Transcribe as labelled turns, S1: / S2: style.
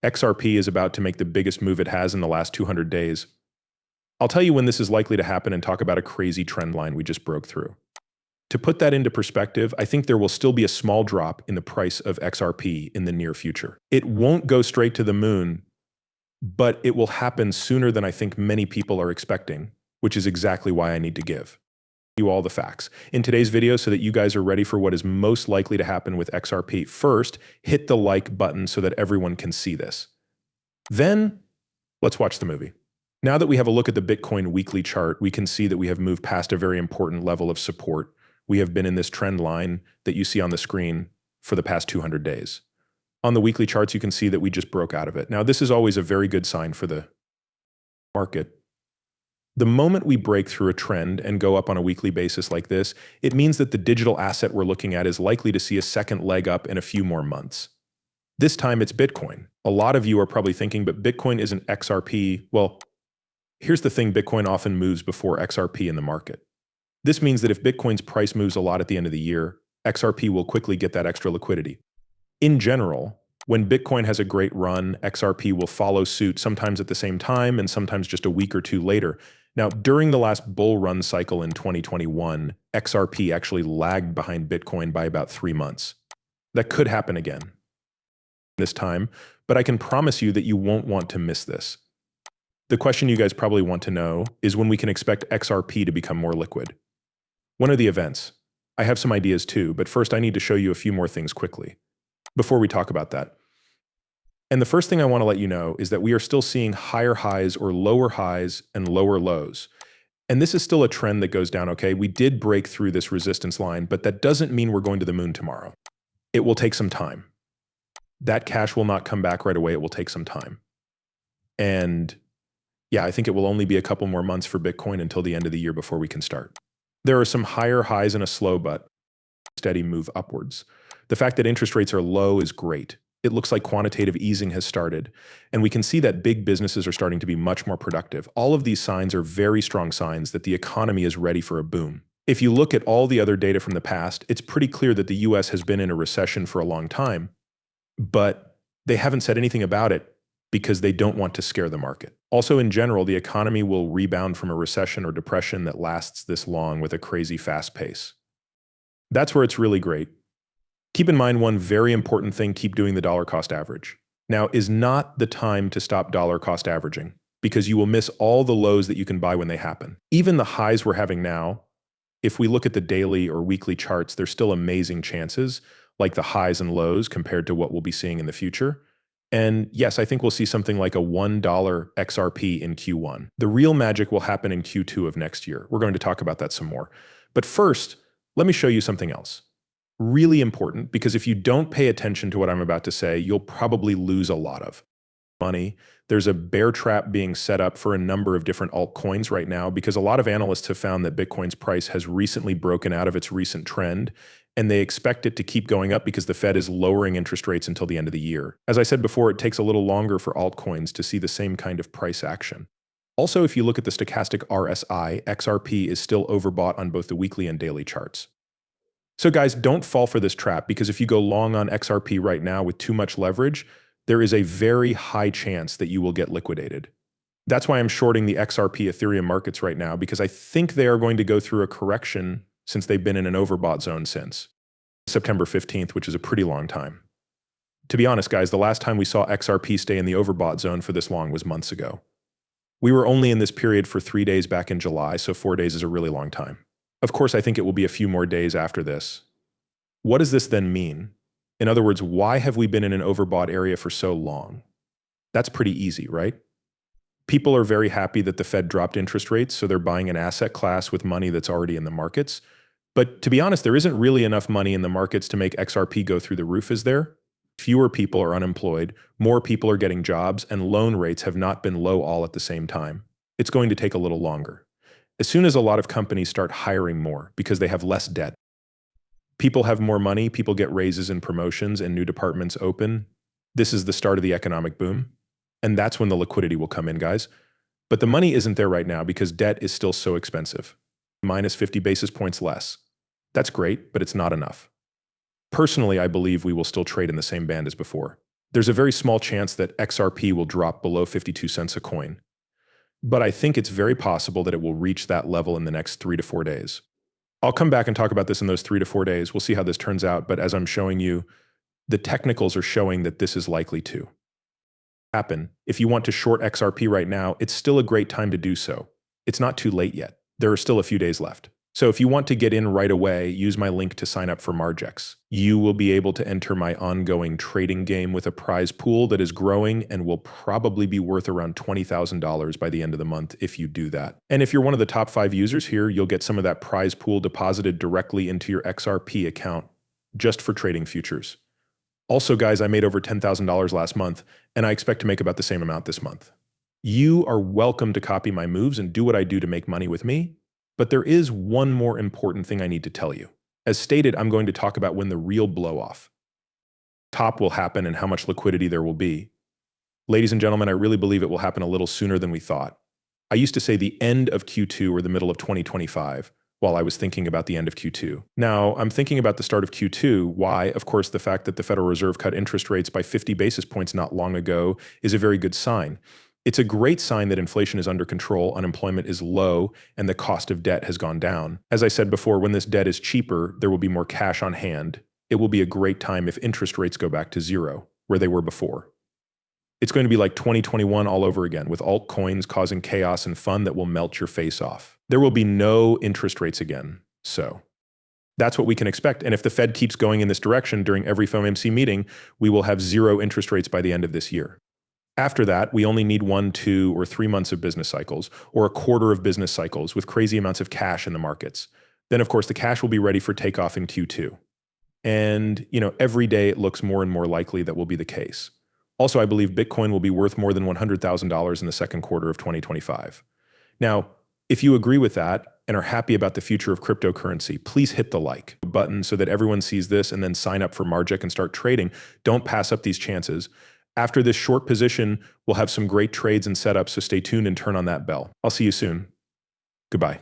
S1: XRP is about to make the biggest move it has in the last 200 days. I'll tell you when this is likely to happen and talk about a crazy trend line we just broke through. To put that into perspective, I think there will still be a small drop in the price of XRP in the near future. It won't go straight to the moon, but it will happen sooner than I think many people are expecting, which is exactly why I need to give you all the facts in today's video so that you guys are ready for what is most likely to happen with XRP. First, hit the like button so that everyone can see this. Then, let's watch the movie. Now that we have a look at the Bitcoin weekly chart, we can see that we have moved past a very important level of support. We have been in this trend line that you see on the screen for the past 200 days. On the weekly charts, you can see that we just broke out of it. Now, this is always a very good sign for the market. The moment we break through a trend and go up on a weekly basis like this, it means that the digital asset we're looking at is likely to see a second leg up in a few more months. This time it's Bitcoin. A lot of you are probably thinking, but Bitcoin isn't XRP. Well, here's the thing, Bitcoin often moves before XRP in the market. This means that if Bitcoin's price moves a lot at the end of the year, XRP will quickly get that extra liquidity. In general, when Bitcoin has a great run, XRP will follow suit, sometimes at the same time and sometimes just a week or two later. Now, during the last bull run cycle in 2021, XRP actually lagged behind Bitcoin by about 3 months. That could happen again this time, but I can promise you that you won't want to miss this. The question you guys probably want to know is when we can expect XRP to become more liquid. When are the events? I have some ideas too, but first I need to show you a few more things quickly before we talk about that. And the first thing I want to let you know is that we are still seeing higher highs or lower highs and lower lows. And this is still a trend that goes down, okay? We did break through this resistance line, but that doesn't mean we're going to the moon tomorrow. It will take some time. That cash will not come back right away. It will take some time. And yeah, I think it will only be a couple more months for Bitcoin until the end of the year before we can start. There are some higher highs and a slow but steady move upwards. The fact that interest rates are low is great. It looks like quantitative easing has started, and we can see that big businesses are starting to be much more productive. All of these signs are very strong signs that the economy is ready for a boom. If you look at all the other data from the past, it's pretty clear that the US has been in a recession for a long time, but they haven't said anything about it because they don't want to scare the market. Also, in general, the economy will rebound from a recession or depression that lasts this long with a crazy fast pace. That's where it's really great. Keep in mind one very important thing, keep doing the dollar cost average. Now is not the time to stop dollar cost averaging because you will miss all the lows that you can buy when they happen. Even the highs we're having now, if we look at the daily or weekly charts, there's still amazing chances, like the highs and lows compared to what we'll be seeing in the future. And yes, I think we'll see something like a $1 XRP in Q1. The real magic will happen in Q2 of next year. We're going to talk about that some more. But first, let me show you something else. Really important, because if you don't pay attention to what I'm about to say, you'll probably lose a lot of money. There's a bear trap being set up for a number of different altcoins right now because a lot of analysts have found that Bitcoin's price has recently broken out of its recent trend, and they expect it to keep going up because the Fed is lowering interest rates until the end of the year. As I said before, it takes a little longer for altcoins to see the same kind of price action. Also, if you look at the stochastic RSI, XRP is still overbought on both the weekly and daily charts. So guys, don't fall for this trap because if you go long on XRP right now with too much leverage, there is a very high chance that you will get liquidated. That's why I'm shorting the XRP Ethereum markets right now because I think they are going to go through a correction since they've been in an overbought zone since September 15th, which is a pretty long time. To be honest, guys, the last time we saw XRP stay in the overbought zone for this long was months ago. We were only in this period for 3 days back in July, so 4 days is a really long time. Of course, I think it will be a few more days after this. What does this then mean? In other words, why have we been in an overbought area for so long? That's pretty easy, right? People are very happy that the Fed dropped interest rates, so they're buying an asset class with money that's already in the markets. But to be honest, there isn't really enough money in the markets to make XRP go through the roof, is there? Fewer people are unemployed, more people are getting jobs, and loan rates have not been low all at the same time. It's going to take a little longer. As soon as a lot of companies start hiring more because they have less debt, people have more money, people get raises and promotions and new departments open. This is the start of the economic boom. And that's when the liquidity will come in, guys. But the money isn't there right now because debt is still so expensive. Minus 50 basis points less. That's great, but it's not enough. Personally, I believe we will still trade in the same band as before. There's a very small chance that XRP will drop below 52 cents a coin, but I think it's very possible that it will reach that level in the next 3 to 4 days. I'll come back and talk about this in those 3 to 4 days. We'll see how this turns out, but as I'm showing you, the technicals are showing that this is likely to happen. If you want to short XRP right now, it's still a great time to do so. It's not too late yet. There are still a few days left. So if you want to get in right away, use my link to sign up for Margex. You will be able to enter my ongoing trading game with a prize pool that is growing and will probably be worth around $20,000 by the end of the month if you do that. And if you're one of the top 5 users here, you'll get some of that prize pool deposited directly into your XRP account just for trading futures. Also, guys, I made over $10,000 last month, and I expect to make about the same amount this month. You are welcome to copy my moves and do what I do to make money with me. But there is one more important thing I need to tell you. As stated, I'm going to talk about when the real blow-off top will happen and how much liquidity there will be. Ladies and gentlemen, I really believe it will happen a little sooner than we thought. I used to say the end of Q2 or the middle of 2025 while I was thinking about the end of Q2. Now, I'm thinking about the start of Q2. Why? Of course, the fact that the Federal Reserve cut interest rates by 50 basis points not long ago is a very good sign. It's a great sign that inflation is under control, unemployment is low, and the cost of debt has gone down. As I said before, when this debt is cheaper, there will be more cash on hand. It will be a great time if interest rates go back to zero, where they were before. It's going to be like 2021 all over again, with altcoins causing chaos and fun that will melt your face off. There will be no interest rates again, so that's what we can expect. And if the Fed keeps going in this direction during every FOMC meeting, we will have zero interest rates by the end of this year. After that, we only need 1, 2, or 3 months of business cycles, or a quarter of business cycles with crazy amounts of cash in the markets. Then, of course, the cash will be ready for takeoff in Q2. And, every day it looks more and more likely that will be the case. Also, I believe Bitcoin will be worth more than $100,000 in the second quarter of 2025. Now, if you agree with that and are happy about the future of cryptocurrency, please hit the like button so that everyone sees this and then sign up for Margex and start trading. Don't pass up these chances. After this short position, we'll have some great trades and setups, so stay tuned and turn on that bell. I'll see you soon. Goodbye.